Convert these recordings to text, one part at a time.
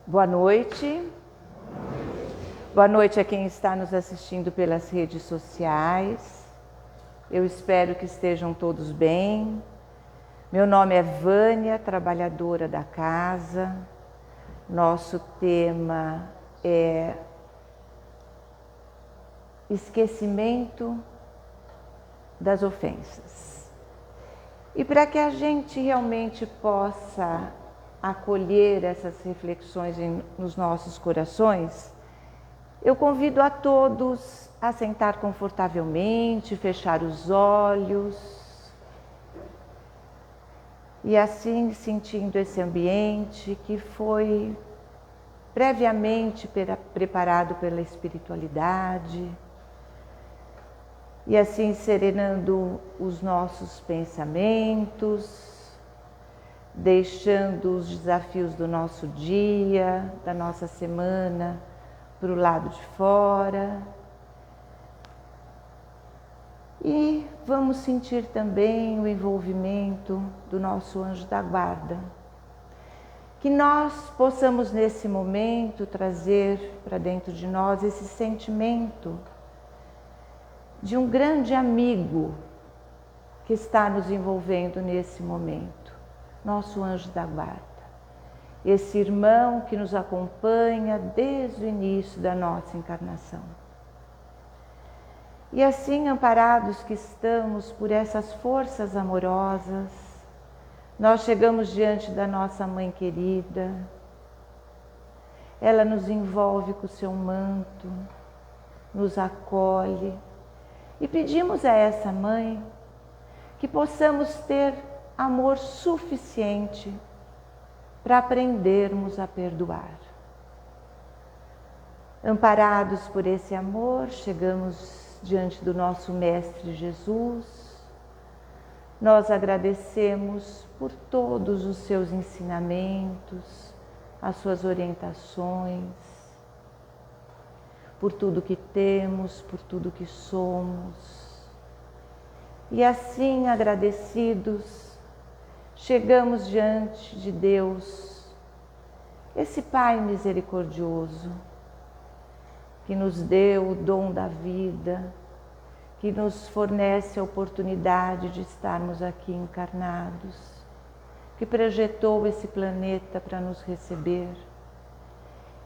Boa noite. Boa noite a quem está nos assistindo pelas redes sociais. Eu espero que estejam todos bem. Meu nome é Vânia, trabalhadora da casa. Nosso tema é esquecimento das ofensas. E para que a gente realmente possa acolher essas reflexões nos nossos corações, eu convido a todos a sentar confortavelmente, fechar os olhos e assim sentindo esse ambiente que foi previamente preparado pela espiritualidade e assim serenando os nossos pensamentos, deixando os desafios do nosso dia, da nossa semana, para o lado de fora. E vamos sentir também o envolvimento do nosso anjo da guarda. Que nós possamos nesse momento trazer para dentro de nós esse sentimento de um grande amigo que está nos envolvendo nesse momento, nosso anjo da guarda. Esse irmão que nos acompanha desde o início da nossa encarnação. E assim, amparados que estamos por essas forças amorosas, nós chegamos diante da nossa mãe querida. Ela nos envolve com o seu manto, nos acolhe e pedimos a essa mãe que possamos ter amor suficiente para aprendermos a perdoar. Amparados por esse amor, chegamos diante do nosso Mestre Jesus. Nós agradecemos por todos os seus ensinamentos, as suas orientações, por tudo que temos, por tudo que somos. E assim, agradecidos, chegamos diante de Deus, esse Pai misericordioso, que nos deu o dom da vida, que nos fornece a oportunidade de estarmos aqui encarnados, que projetou esse planeta para nos receber.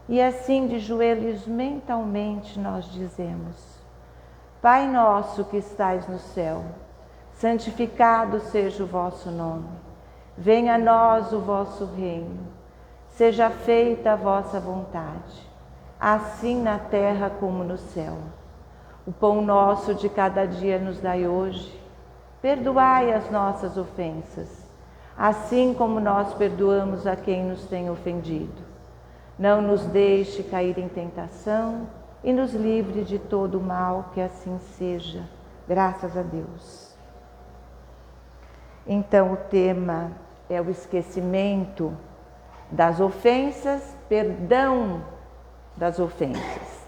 E assim, de joelhos mentalmente, nós dizemos: Pai nosso que estais no céu, santificado seja o vosso nome. Venha a nós o vosso reino. Seja feita a vossa vontade, assim na terra como no céu. O pão nosso de cada dia nos dai hoje. Perdoai as nossas ofensas, assim como nós perdoamos a quem nos tem ofendido. Não nos deixe cair em tentação e nos livre de todo o mal, que assim seja. Graças a Deus. Então, o tema é o esquecimento das ofensas, perdão das ofensas.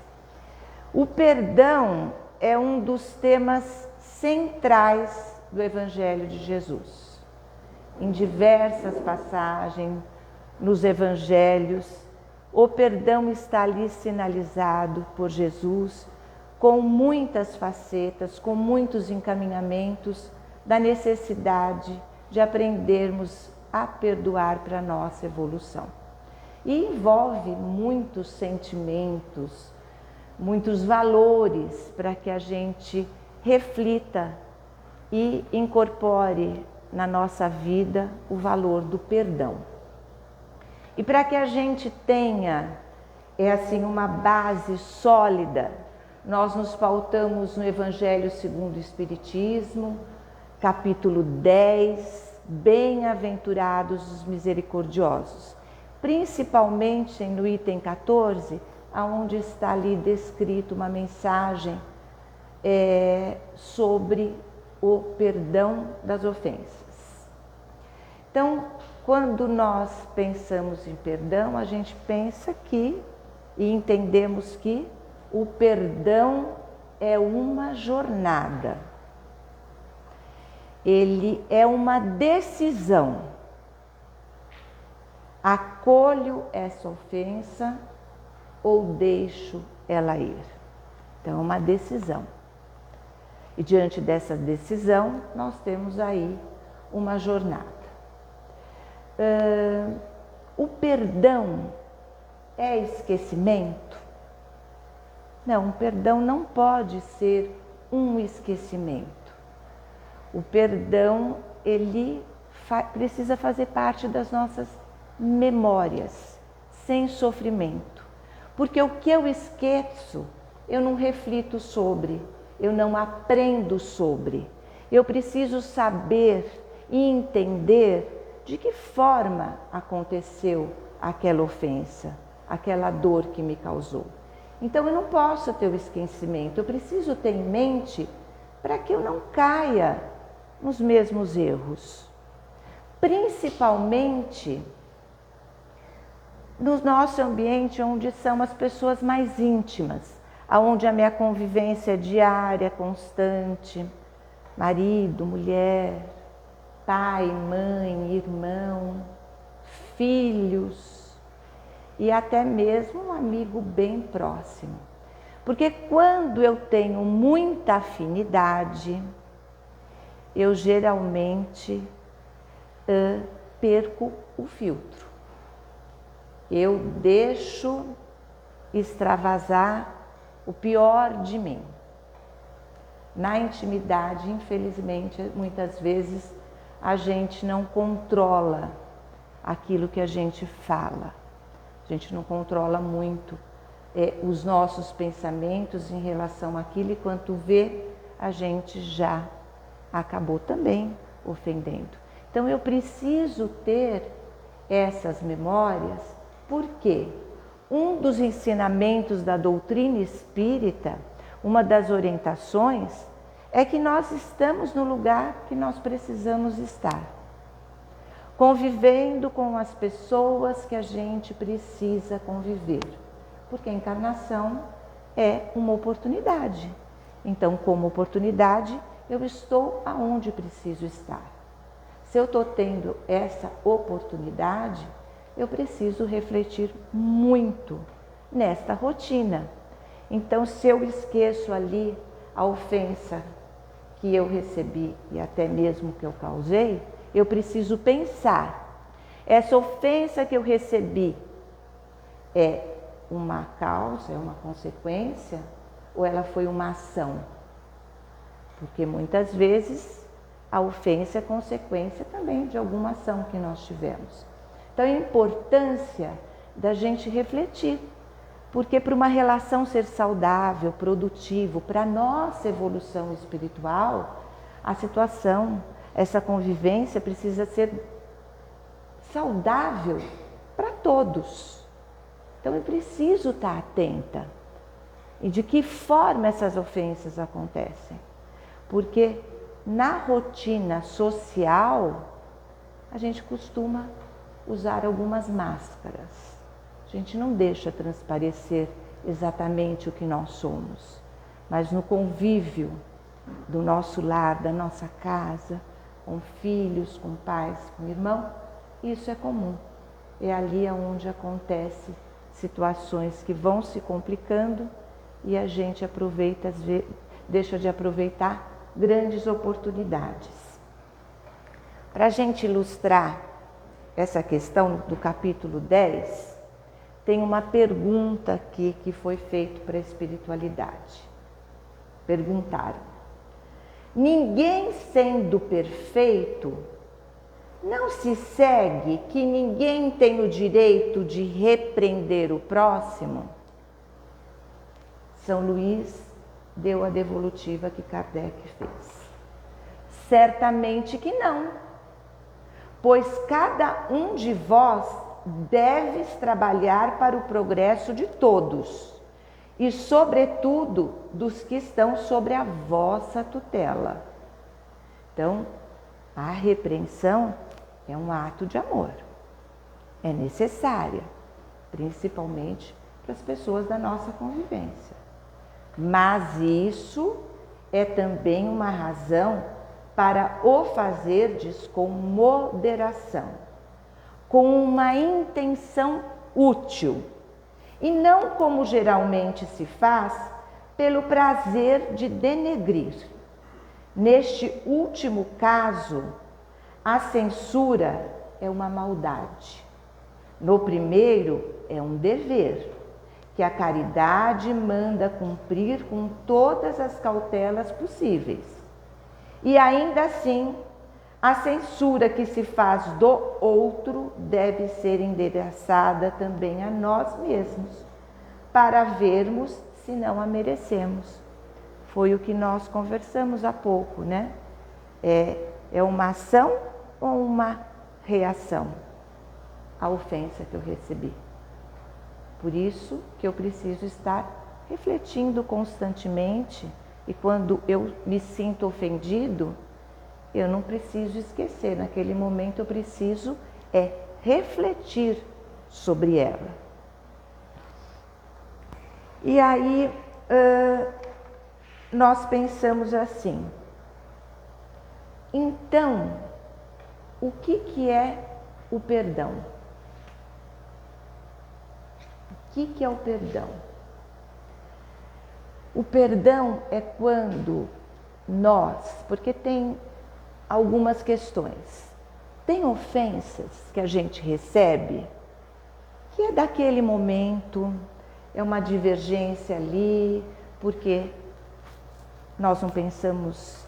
O perdão é um dos temas centrais do Evangelho de Jesus. Em diversas passagens nos Evangelhos, o perdão está ali sinalizado por Jesus com muitas facetas, com muitos encaminhamentos da necessidade de aprendermos a perdoar para a nossa evolução. E envolve muitos sentimentos, muitos valores para que a gente reflita e incorpore na nossa vida o valor do perdão. E para que a gente tenha uma base sólida, nós nos pautamos no Evangelho segundo o Espiritismo, capítulo 10, Bem-aventurados os misericordiosos, principalmente no item 14, onde está ali descrito uma mensagem sobre o perdão das ofensas. Então, quando nós pensamos em perdão, a gente pensa que e entendemos que o perdão é uma jornada. Ele é uma decisão. Acolho essa ofensa ou deixo ela ir? Então, é uma decisão. E diante dessa decisão, nós temos aí uma jornada. O perdão é esquecimento? Não, o perdão não pode ser um esquecimento. O perdão, ele precisa fazer parte das nossas memórias, sem sofrimento. Porque o que eu esqueço, eu não reflito sobre, eu não aprendo sobre. Eu preciso saber e entender de que forma aconteceu aquela ofensa, aquela dor que me causou. Então eu não posso ter o esquecimento, eu preciso ter em mente para que eu não caia nos mesmos erros. Principalmente no nosso ambiente onde são as pessoas mais íntimas, onde a minha convivência diária, constante, marido, mulher, pai, mãe, irmão, filhos e até mesmo um amigo bem próximo. Porque quando eu tenho muita afinidade, eu geralmente perco o filtro. Eu deixo extravasar o pior de mim. Na intimidade, infelizmente, muitas vezes a gente não controla aquilo que a gente fala. A gente não controla muito os nossos pensamentos em relação àquilo e quando vê, a gente já acabou também ofendendo. Então eu preciso ter essas memórias, porque um dos ensinamentos da doutrina espírita, uma das orientações, é que nós estamos no lugar que nós precisamos estar, convivendo com as pessoas que a gente precisa conviver, porque a encarnação é uma oportunidade. Então, como oportunidade, eu estou aonde preciso estar. Se eu estou tendo essa oportunidade, eu preciso refletir muito nesta rotina. Então, se eu esqueço ali a ofensa que eu recebi e até mesmo que eu causei, eu preciso pensar, essa ofensa que eu recebi é uma causa, é uma consequência ou ela foi uma ação? Porque muitas vezes a ofensa é consequência também de alguma ação que nós tivemos. Então, a importância da gente refletir, porque para uma relação ser saudável, produtivo, para a nossa evolução espiritual, a situação, essa convivência precisa ser saudável para todos. Então, eu preciso estar atenta. E de que forma essas ofensas acontecem? Porque na rotina social, a gente costuma usar algumas máscaras. A gente não deixa transparecer exatamente o que nós somos. Mas no convívio do nosso lar, da nossa casa, com filhos, com pais, com irmão, isso é comum. É ali onde acontecem situações que vão se complicando e a gente aproveita, deixa de aproveitar grandes oportunidades. Para a gente ilustrar essa questão do capítulo 10, tem uma pergunta aqui que foi feita para a espiritualidade. Perguntaram: ninguém sendo perfeito, não se segue que ninguém tem o direito de repreender o próximo? São Luís deu a devolutiva que Kardec fez. Certamente que não, pois cada um de vós deve trabalhar para o progresso de todos, e sobretudo dos que estão sobre a vossa tutela. Então, a repreensão é um ato de amor, é necessária, principalmente para as pessoas da nossa convivência. Mas isso é também uma razão para o fazerdes com moderação, com uma intenção útil e não como geralmente se faz, pelo prazer de denegrir. Neste último caso, a censura é uma maldade. No primeiro, é um dever, que a caridade manda cumprir com todas as cautelas possíveis. E ainda assim, a censura que se faz do outro deve ser endereçada também a nós mesmos, para vermos se não a merecemos. Foi o que nós conversamos há pouco, né? É uma ação ou uma reação à ofensa que eu recebi? Por isso que eu preciso estar refletindo constantemente, e quando eu me sinto ofendido, eu não preciso esquecer. Naquele momento eu preciso refletir sobre ela. E aí nós pensamos assim: então, o que é o perdão? O que é o perdão? O perdão é quando nós, porque tem algumas questões, tem ofensas que a gente recebe que é daquele momento, é uma divergência ali, porque nós não pensamos,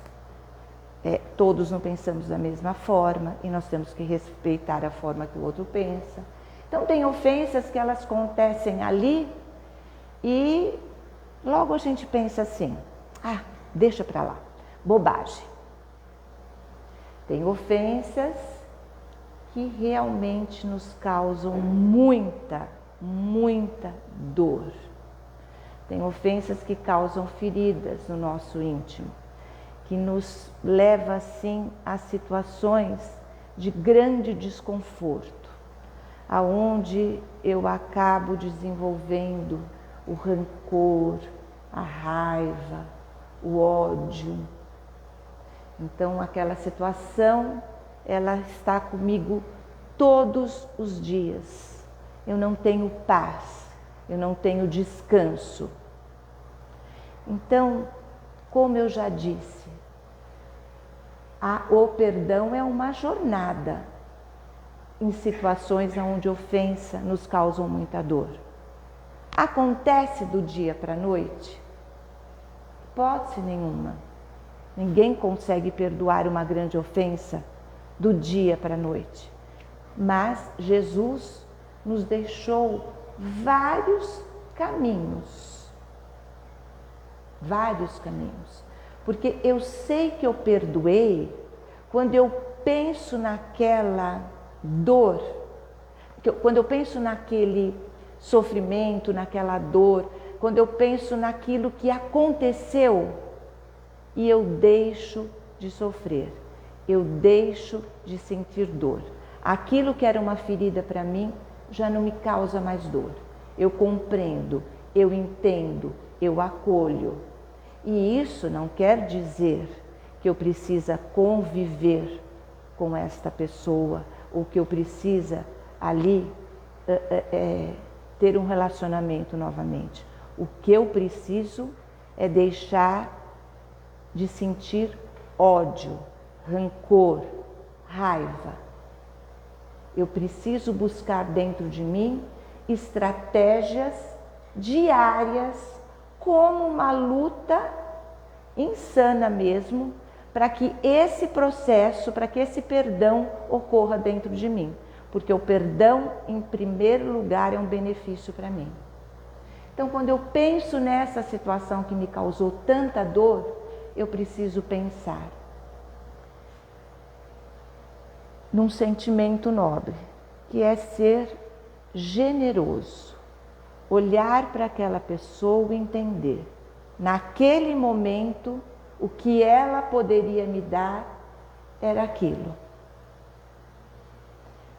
todos não pensamos da mesma forma e nós temos que respeitar a forma que o outro pensa. Então tem ofensas que elas acontecem ali e logo a gente pensa assim: deixa pra lá, bobagem. Tem ofensas que realmente nos causam muita dor. Tem ofensas que causam feridas no nosso íntimo, que nos leva assim a situações de grande desconforto, aonde eu acabo desenvolvendo o rancor, a raiva, o ódio. Então aquela situação, ela está comigo todos os dias. Eu não tenho paz, eu não tenho descanso. Então, como eu já disse, o perdão é uma jornada em situações onde ofensa nos causam muita dor. Acontece do dia para a noite? Hipótese nenhuma. Ninguém consegue perdoar uma grande ofensa do dia para a noite. Mas Jesus nos deixou vários caminhos. Vários caminhos. Porque eu sei que eu perdoei quando eu penso naquela dor, quando eu penso naquele sofrimento, naquela dor, quando eu penso naquilo que aconteceu e eu deixo de sofrer, eu deixo de sentir dor. Aquilo que era uma ferida para mim já não me causa mais dor. Eu compreendo, eu entendo, eu acolho. E isso não quer dizer que eu precisa conviver com esta pessoa ou que eu precisa ali ter um relacionamento novamente. O que eu preciso é deixar de sentir ódio, rancor, raiva. Eu preciso buscar dentro de mim estratégias diárias, como uma luta insana mesmo, para que esse processo, para que esse perdão ocorra dentro de mim. Porque o perdão, em primeiro lugar, é um benefício para mim. Então, quando eu penso nessa situação que me causou tanta dor, eu preciso pensar num sentimento nobre, que é ser generoso. Olhar para aquela pessoa e entender, naquele momento, o que ela poderia me dar era aquilo.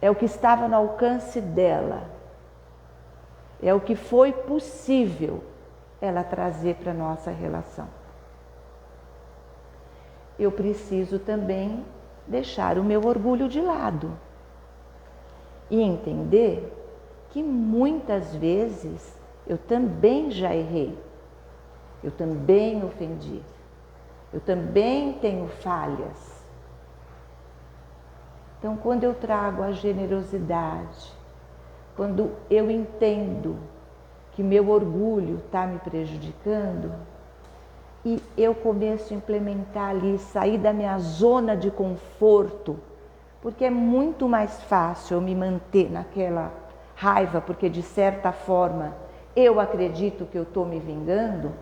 É o que estava no alcance dela. É o que foi possível ela trazer para a nossa relação. Eu preciso também deixar o meu orgulho de lado. e entender que muitas vezes eu também já errei, eu também ofendi, eu também tenho falhas. Então, quando eu trago a generosidade, quando eu entendo que meu orgulho está me prejudicando, e eu começo a implementar ali, sair da minha zona de conforto, porque é muito mais fácil eu me manter naquela raiva, porque de certa forma eu acredito que eu estou me vingando,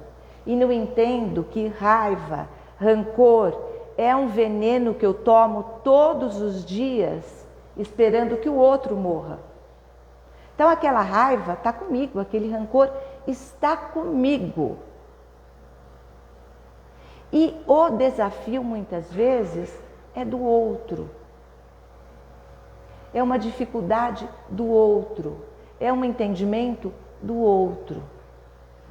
e não entendo que raiva, rancor, é um veneno que eu tomo todos os dias, esperando que o outro morra. Então aquela raiva está comigo, aquele rancor está comigo. E o desafio muitas vezes é do outro. É uma dificuldade do outro, é um entendimento do outro.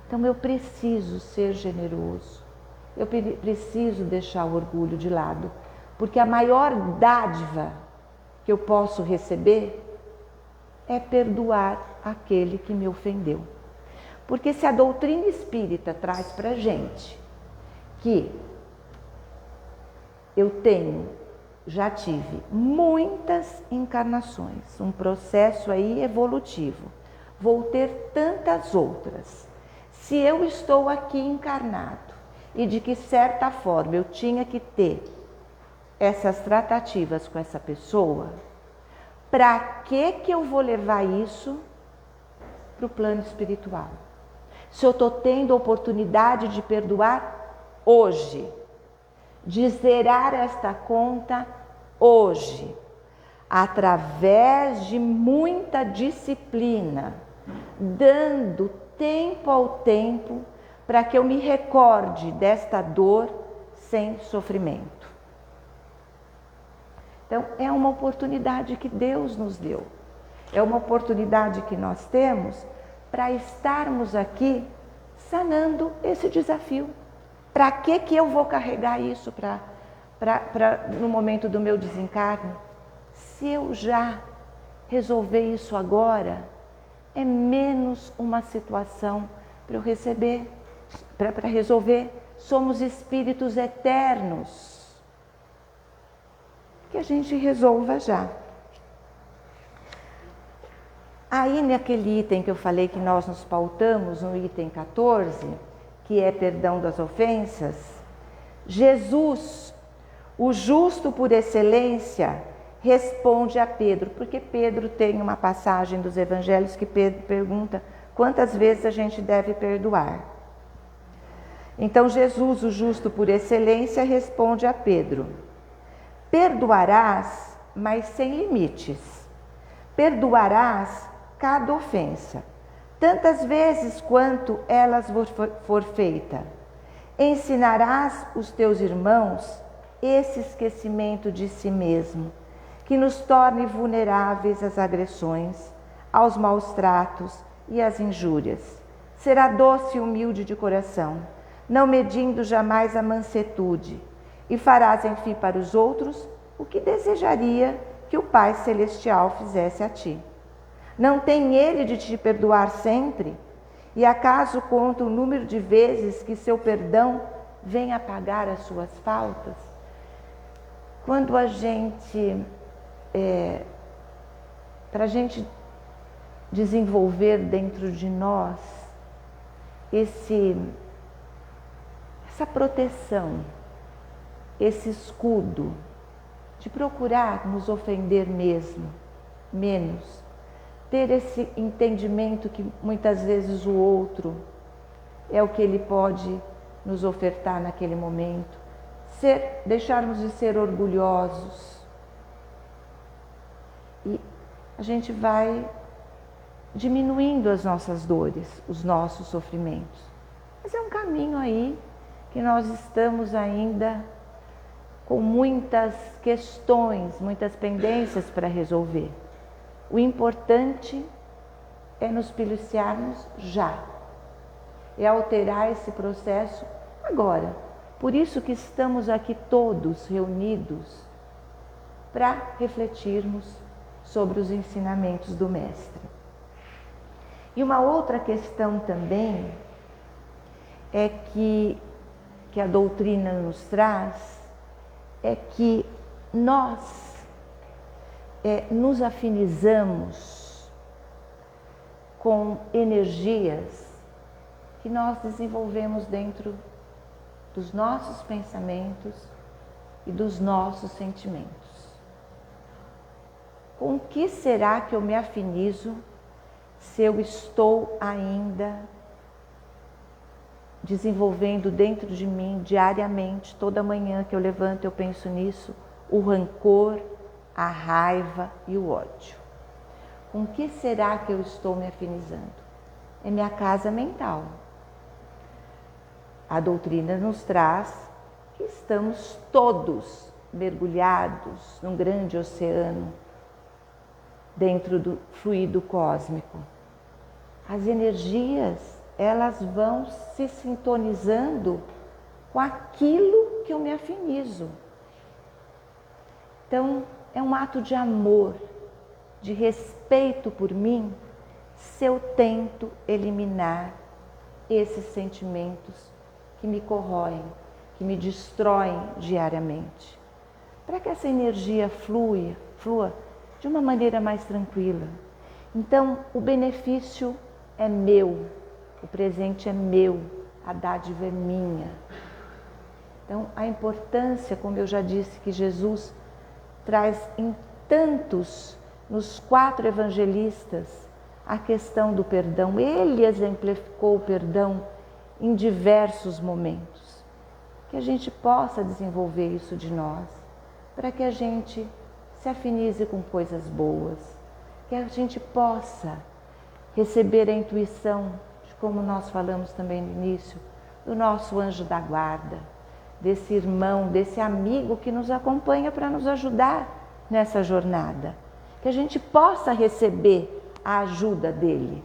Então eu preciso ser generoso, eu preciso deixar o orgulho de lado, porque a maior dádiva que eu posso receber é perdoar aquele que me ofendeu. Porque se a doutrina espírita traz para a gente que eu já tive muitas encarnações, um processo aí evolutivo, vou ter tantas outras. Se eu estou aqui encarnado e de que certa forma eu tinha que ter essas tratativas com essa pessoa, para que eu vou levar isso para o plano espiritual? Se eu estou tendo a oportunidade de perdoar hoje, de zerar esta conta hoje, através de muita disciplina, dando tempo ao tempo para que eu me recorde desta dor sem sofrimento. Então, é uma oportunidade que Deus nos deu, é uma oportunidade que nós temos para estarmos aqui sanando esse desafio. Para que eu vou carregar isso no momento do meu desencarne? Se eu já resolver isso agora, é menos uma situação para eu receber, para resolver. Somos espíritos eternos. Que a gente resolva já. Aí naquele item que eu falei que nós nos pautamos, no item 14, que é perdão das ofensas, Jesus, o justo por excelência, responde a Pedro, porque Pedro tem uma passagem dos evangelhos que Pedro pergunta quantas vezes a gente deve perdoar. Então Jesus, o justo por excelência, responde a Pedro: perdoarás, mas sem limites. Perdoarás cada ofensa, tantas vezes quanto elas for feita. Ensinarás os teus irmãos esse esquecimento de si mesmo, que nos torne vulneráveis às agressões, aos maus tratos e às injúrias. Será doce e humilde de coração, não medindo jamais a mansuetude, e farás, enfim, para os outros o que desejaria que o Pai Celestial fizesse a ti. Não tem ele de te perdoar sempre? E acaso conta o número de vezes que seu perdão vem apagar as suas faltas? Quando a gente, para a gente desenvolver dentro de nós essa proteção, esse escudo, de procurar nos ofender menos, ter esse entendimento que muitas vezes o outro é o que ele pode nos ofertar naquele momento, deixarmos de ser orgulhosos, e a gente vai diminuindo as nossas dores, os nossos sofrimentos. Mas é um caminho aí que nós estamos ainda com muitas questões, muitas pendências para resolver. O importante é nos policiarmos já, é alterar esse processo agora. Por isso que estamos aqui todos reunidos, para refletirmos sobre os ensinamentos do Mestre. E uma outra questão também é que a doutrina nos traz, é que nós nos afinizamos com energias que nós desenvolvemos dentro dos nossos pensamentos e dos nossos sentimentos. Com o que será que eu me afinizo se eu estou ainda desenvolvendo dentro de mim diariamente, toda manhã que eu levanto eu penso nisso, o rancor, a raiva e o ódio? Com o que será que eu estou me afinizando? É minha casa mental. A doutrina nos traz que estamos todos mergulhados num grande oceano dentro do fluido cósmico. As energias, elas vão se sintonizando com aquilo que eu me afinizo. Então, é um ato de amor, de respeito por mim, se eu tento eliminar esses sentimentos que me corroem, que me destroem diariamente, para que essa energia flua de uma maneira mais tranquila. Então, o benefício é meu, o presente é meu, a dádiva é minha. Então, a importância, como eu já disse, que Jesus traz em tantos, nos 4 evangelistas, a questão do perdão. Ele exemplificou o perdão em diversos momentos. Que a gente possa desenvolver isso de nós, para que a gente se afinize com coisas boas, que a gente possa receber a intuição, de como nós falamos também no início, do nosso anjo da guarda, desse irmão, desse amigo que nos acompanha para nos ajudar nessa jornada. Que a gente possa receber a ajuda dele.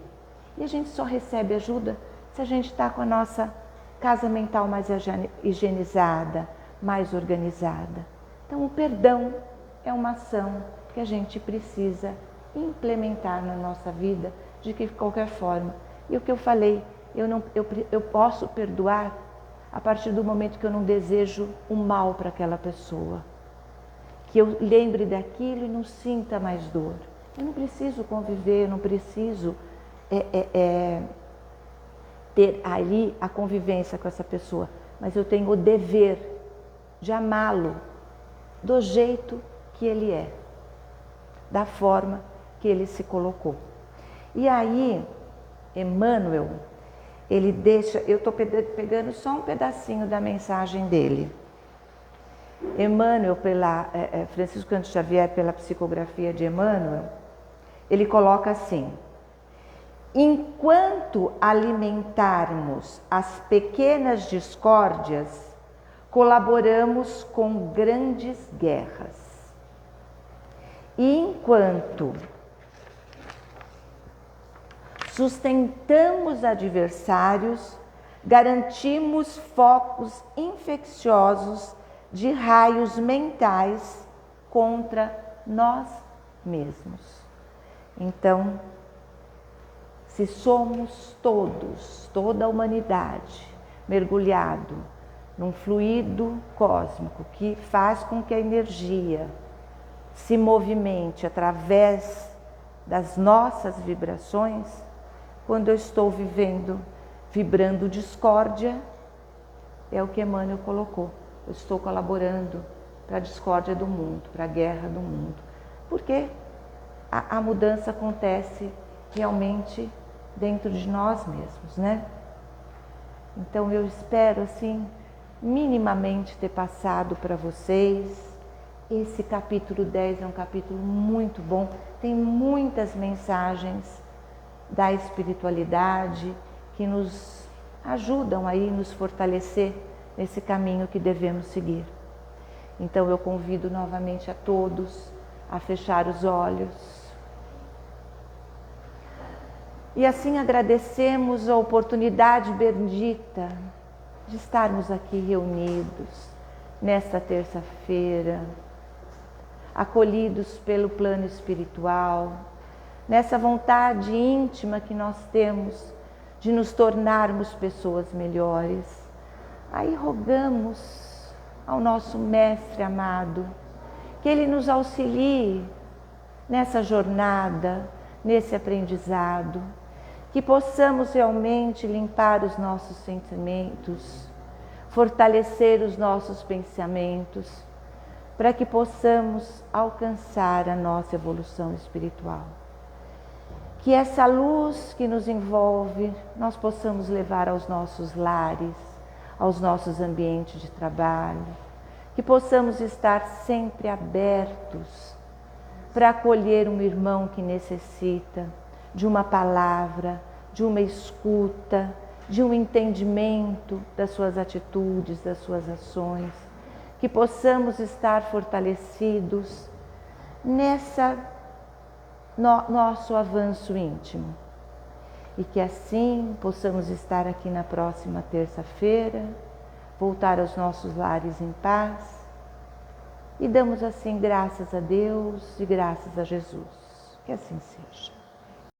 E a gente só recebe ajuda se a gente está com a nossa casa mental mais higienizada, mais organizada. Então, o perdão é uma ação que a gente precisa implementar na nossa vida de qualquer forma. E o que eu falei, eu posso perdoar a partir do momento que eu não desejo o mal para aquela pessoa. Que eu lembre daquilo e não sinta mais dor. Eu não preciso conviver, eu não preciso ter ali a convivência com essa pessoa, mas eu tenho o dever de amá-lo do jeito que ele é, da forma que ele se colocou. E aí, Emmanuel, ele deixa, eu estou pegando só um pedacinho da mensagem dele. Emmanuel, Francisco Cândido Xavier, pela psicografia de Emmanuel, ele coloca assim: enquanto alimentarmos as pequenas discórdias, colaboramos com grandes guerras. E enquanto sustentamos adversários, garantimos focos infecciosos de raios mentais contra nós mesmos. Então, se somos todos, toda a humanidade, mergulhado num fluido cósmico que faz com que a energia se movimente através das nossas vibrações, quando eu estou vibrando discórdia, é o que Emmanuel colocou. Eu estou colaborando para a discórdia do mundo, para a guerra do mundo. Porque a mudança acontece realmente dentro de nós mesmos, né? Então eu espero, assim, minimamente ter passado para vocês. Esse capítulo 10 é um capítulo muito bom, tem muitas mensagens da espiritualidade que nos ajudam aí, nos fortalecer nesse caminho que devemos seguir. Então eu convido novamente a todos a fechar os olhos. E assim agradecemos a oportunidade bendita de estarmos aqui reunidos nesta terça-feira, acolhidos pelo plano espiritual, nessa vontade íntima que nós temos de nos tornarmos pessoas melhores. Aí rogamos ao nosso Mestre amado que Ele nos auxilie nessa jornada, nesse aprendizado, que possamos realmente limpar os nossos sentimentos, fortalecer os nossos pensamentos, para que possamos alcançar a nossa evolução espiritual. Que essa luz que nos envolve, nós possamos levar aos nossos lares, aos nossos ambientes de trabalho, que possamos estar sempre abertos para acolher um irmão que necessita de uma palavra, de uma escuta, de um entendimento das suas atitudes, das suas ações, que possamos estar fortalecidos nosso avanço íntimo. E que assim possamos estar aqui na próxima terça-feira, voltar aos nossos lares em paz. E damos assim graças a Deus e graças a Jesus. Que assim seja.